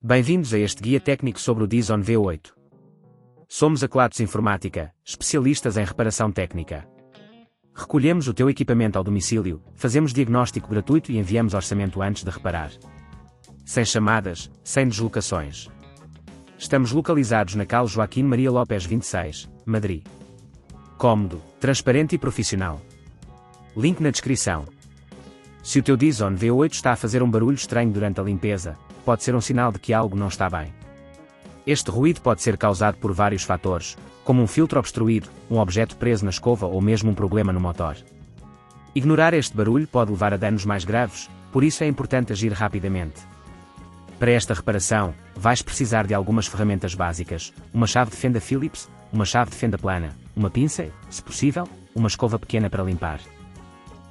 Bem-vindos a este guia técnico sobre o Dyson V8. Somos a Kelatos Informática, especialistas em reparação técnica. Recolhemos o teu equipamento ao domicílio, fazemos diagnóstico gratuito e enviamos orçamento antes de reparar. Sem chamadas, sem deslocações. Estamos localizados na Cal Joaquim Maria Lopes 26, Madrid. Cómodo, transparente e profissional. Link na descrição. Se o teu Dyson V8 está a fazer um barulho estranho durante a limpeza, pode ser um sinal de que algo não está bem. Este ruído pode ser causado por vários fatores, como um filtro obstruído, um objeto preso na escova ou mesmo um problema no motor. Ignorar este barulho pode levar a danos mais graves, por isso é importante agir rapidamente. Para esta reparação, vais precisar de algumas ferramentas básicas: uma chave de fenda Phillips, uma chave de fenda plana, uma pinça, se possível, uma escova pequena para limpar.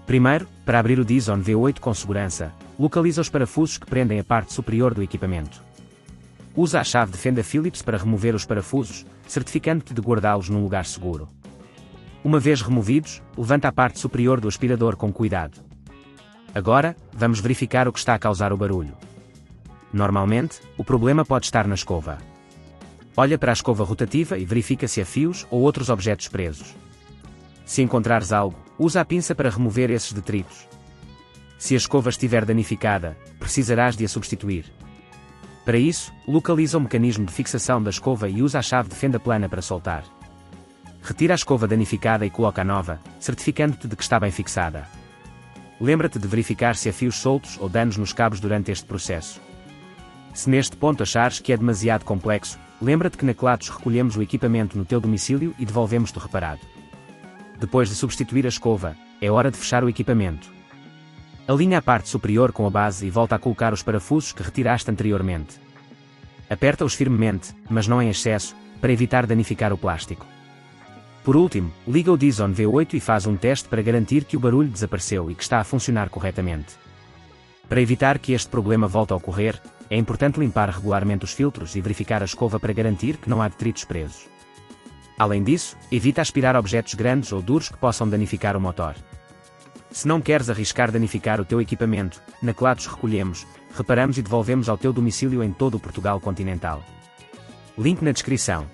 Primeiro, para abrir o Dyson V8 com segurança, localiza os parafusos que prendem a parte superior do equipamento. Usa a chave de fenda Phillips para remover os parafusos, certificando-te de guardá-los num lugar seguro. Uma vez removidos, levanta a parte superior do aspirador com cuidado. Agora, vamos verificar o que está a causar o barulho. Normalmente, o problema pode estar na escova. Olha para a escova rotativa e verifica se há fios ou outros objetos presos. Se encontrares algo, usa a pinça para remover esses detritos. Se a escova estiver danificada, precisarás de a substituir. Para isso, localiza o mecanismo de fixação da escova e usa a chave de fenda plana para soltar. Retira a escova danificada e coloca a nova, certificando-te de que está bem fixada. Lembra-te de verificar se há fios soltos ou danos nos cabos durante este processo. Se neste ponto achares que é demasiado complexo, lembra-te que na Kelatos recolhemos o equipamento no teu domicílio e devolvemos-te reparado. Depois de substituir a escova, é hora de fechar o equipamento. Alinha a parte superior com a base e volta a colocar os parafusos que retiraste anteriormente. Aperta-os firmemente, mas não em excesso, para evitar danificar o plástico. Por último, liga o Dyson V8 e faz um teste para garantir que o barulho desapareceu e que está a funcionar corretamente. Para evitar que este problema volte a ocorrer, é importante limpar regularmente os filtros e verificar a escova para garantir que não há detritos presos. Além disso, evita aspirar objetos grandes ou duros que possam danificar o motor. Se não queres arriscar danificar o teu equipamento, na Kelatos recolhemos, reparamos e devolvemos ao teu domicílio em todo o Portugal continental. Link na descrição.